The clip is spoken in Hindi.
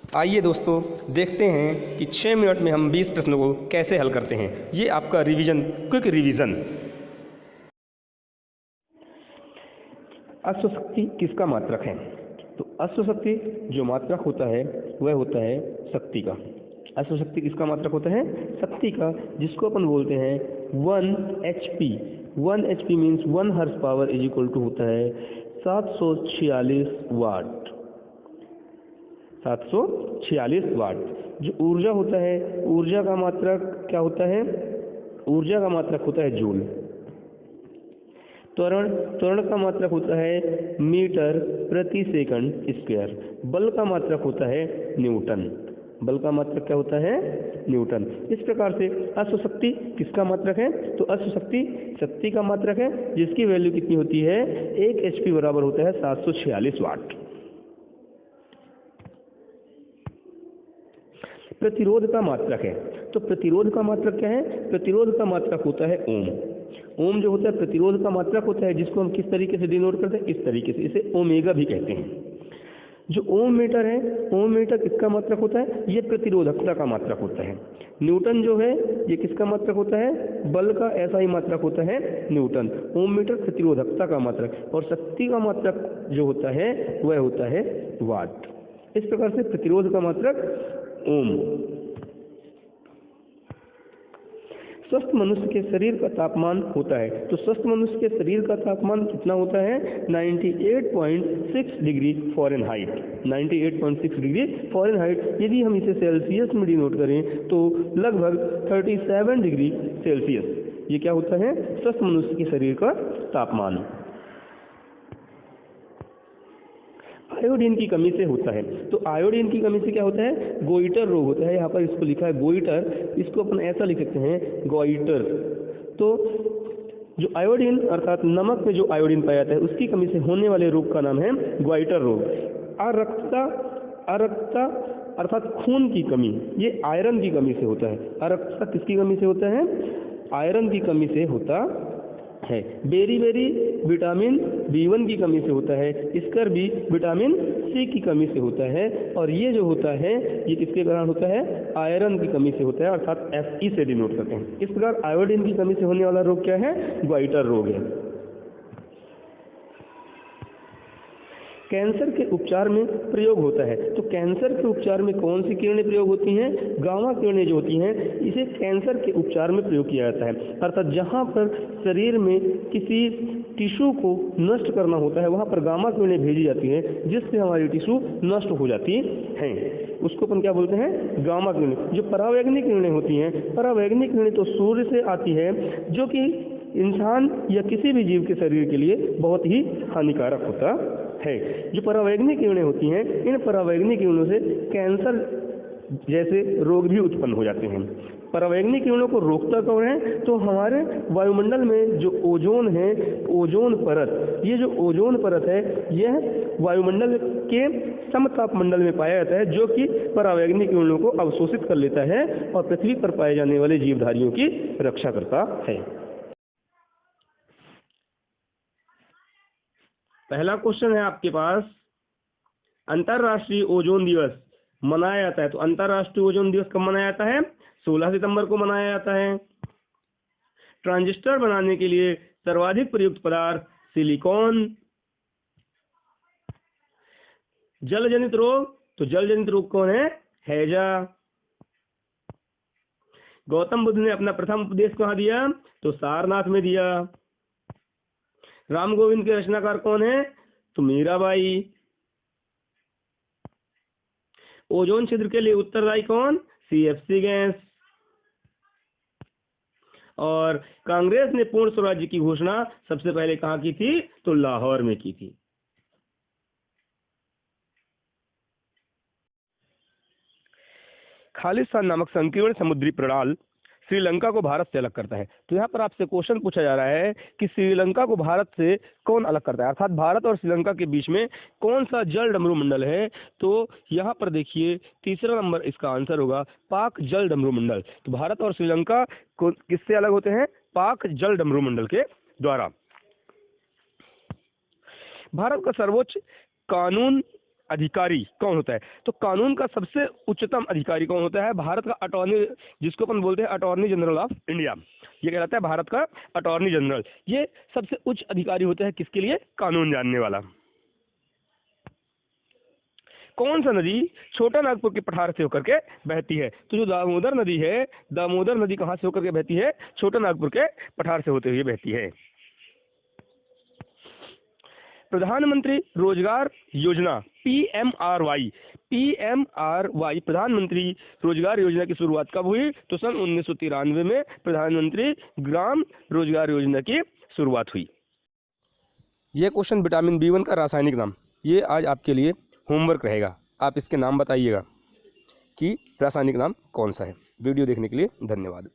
आइए दोस्तों देखते हैं कि 6 मिनट में हम 20 प्रश्नों को कैसे हल करते हैं। ये आपका रिवीजन, क्विक रिवीजन। अश्वशक्ति किसका मात्रक है? तो अश्वशक्ति जो मात्रक होता है वह होता है शक्ति का। अश्वशक्ति किसका मात्रक होता है? शक्ति का, जिसको अपन बोलते हैं 1 HP। 1 HP means 1 horse power is equal to होता है 746 वाट। 746 वाट। जो ऊर्जा होता है, ऊर्जा का मात्रक क्या होता है? ऊर्जा का मात्रक होता है जूल। त्वरण का मात्रक होता है मीटर प्रति सेकंड स्क्वायर। बल का मात्रक होता है न्यूटन। बल का मात्रक क्या होता है? न्यूटन। इस प्रकार से अश्वशक्ति किसका मात्रक है? तो अश्वशक्ति शक्ति का मात्रक है, जिसकी वैल्यू कितनी होती है? 1 HP बराबर होता है 746 वाट। प्रतिरोध का मात्रक है, तो प्रतिरोध का मात्रक क्या है? प्रतिरोध का मात्रक होता है ओम। ओम जो होता है प्रतिरोध का मात्रक होता है, जिसको हम किस तरीके से डिनोट करते हैं? इस तरीके से, इसे ओमेगा भी कहते हैं। जो ओम मीटर है, ओम मीटर किसका मात्रक होता है? ये प्रतिरोधकता का मात्रक होता है। न्यूटन जो है ये किसका मात्रक होता है? बल का ऐसा ही मात्रक होता है न्यूटन। ओम मीटर प्रतिरोधकता का मात्रक, और शक्ति का मात्रक जो होता है वह होता है वाट। इस प्रकार से प्रतिरोध का मात्रक ओम। स्वस्थ मनुष्य के शरीर का तापमान होता है, तो स्वस्थ मनुष्य के शरीर का तापमान कितना होता है? 98.6 डिग्री फ़ारेनहाइट। 98.6 degree Fahrenheit. यदि हम इसे सेल्सियस में डिनोट करें तो लगभग 37 डिग्री सेल्सियस। ये क्या होता है? स्वस्थ मनुष्य के शरीर का तापमान। आयोडीन की कमी से होता है, तो आयोडीन की कमी से क्या होता है? गोइटर रोग होता है। यहाँ पर इसको लिखा है गोइटर, इसको अपन ऐसा लिख सकते हैं गोइटर। तो जो आयोडीन अर्थात नमक में जो आयोडीन पाया जाता है उसकी कमी से होने वाले रोग का नाम है गोइटर रोग। अरक्तता अर्थात खून की कमी, ये आयरन की कमी से होता है। अरक्तता किसकी कमी से होता है? आयरन की कमी से होता है। बेरी विटामिन B1 की कमी से होता है। स्कर्वी विटामिन C की कमी से होता है। और ये जो होता है ये किसके कारण होता है? आयरन की कमी से होता है, अर्थात Fe से डिनोट करते हैं। इस प्रकार आयोडीन की कमी से होने वाला रोग क्या है? गोइटर रोग है। कैंसर के उपचार में प्रयोग होता है, तो कैंसर के उपचार में कौन सी किरणें प्रयोग होती हैं? गामा किरणें जो होती हैं, इसे कैंसर के उपचार में प्रयोग किया जाता है। अर्थात जहाँ पर शरीर में किसी टिश्यू को नष्ट करना होता है वहाँ पर गामा किरणें भेजी जाती हैं, जिससे हमारी टिश्यू नष्ट हो जाती हैं। उसको अपन क्या बोलते हैं? गामा किरणें। जो परावैंगनिक किरणें होती हैं, परावैंगनिक किरणें तो सूर्य से आती है, जो कि इंसान या किसी भी जीव के शरीर के लिए बहुत ही हानिकारक होता है। जो परावैंगनिक किरणें होती हैं, इन परावैंगनिक किरणों से कैंसर जैसे रोग भी उत्पन्न हो जाते हैं। परावैंगनिक किरणों को रोकता कौन है? तो हमारे वायुमंडल में जो ओजोन है, ओजोन परत, ये जो ओजोन परत है यह वायुमंडल के समताप मंडल में पाया जाता है, जो कि परावैंगनिक किरणों को अवशोषित कर लेता है और पृथ्वी पर पाए जाने वाले जीवधारियों की रक्षा करता है। पहला क्वेश्चन है आपके पास, अंतर्राष्ट्रीय ओजोन दिवस मनाया जाता है, तो अंतर्राष्ट्रीय ओजोन दिवस कब मनाया जाता है? 16 सितंबर को मनाया जाता है। ट्रांजिस्टर बनाने के लिए सर्वाधिक प्रयुक्त पदार्थ सिलिकॉन। जल जनित रोग, तो जल जनित रोग कौन है? हैजा। गौतम बुद्ध ने अपना प्रथम उपदेश कहाँ दिया? तो सारनाथ में दिया। राम गोविंद के रचनाकार कौन है? तो मीराबाई। ओजोन छिद्र के लिए उत्तरदायी कौन? CFC gas. और कांग्रेस ने पूर्ण स्वराज्य की घोषणा सबसे पहले कहाँ की थी? तो लाहौर में की थी। खालिस्तान नामक संकीर्ण समुद्री प्रणाल श्रीलंका को भारत से अलग करता है। तो यहाँ पर आपसे क्वेश्चन पूछा जा रहा है कि श्रीलंका को भारत से कौन अलग करता है, अर्थात भारत और श्रीलंका के बीच में कौन सा जल डमरू मंडल है? तो यहाँ पर देखिए तीसरा नंबर इसका आंसर होगा पाक जल डमरू मंडल। तो भारत और श्रीलंका को किससे अलग होते हैं? पाक जल डमरू मंडल के द्वारा। भारत का सर्वोच्च कानून अधिकारी कौन होता है? तो कानून का सबसे उच्चतम अधिकारी कौन होता है? भारत का अटॉर्नी, जिसको अपन बोलते हैं अटॉर्नी जनरल ऑफ इंडिया, ये कहलाता है भारत का अटॉर्नी जनरल। ये सबसे उच्च अधिकारी होता है किसके लिए? कानून जानने वाला। कौन सा नदी छोटा नागपुर के पठार से होकर के बहती है? तो जो दामोदर नदी है, दामोदर नदी कहाँ से होकर के बहती है? छोटा नागपुर के पठार से होते हुए बहती है। प्रधानमंत्री रोजगार योजना PMRY, प्रधानमंत्री रोजगार योजना की शुरुआत कब हुई? तो सन 1993 में प्रधानमंत्री ग्राम रोजगार योजना की शुरुआत हुई। यह क्वेश्चन विटामिन B1 का रासायनिक नाम, ये आज आपके लिए होमवर्क रहेगा। आप इसके नाम बताइएगा कि रासायनिक नाम कौन सा है। वीडियो देखने के लिए धन्यवाद।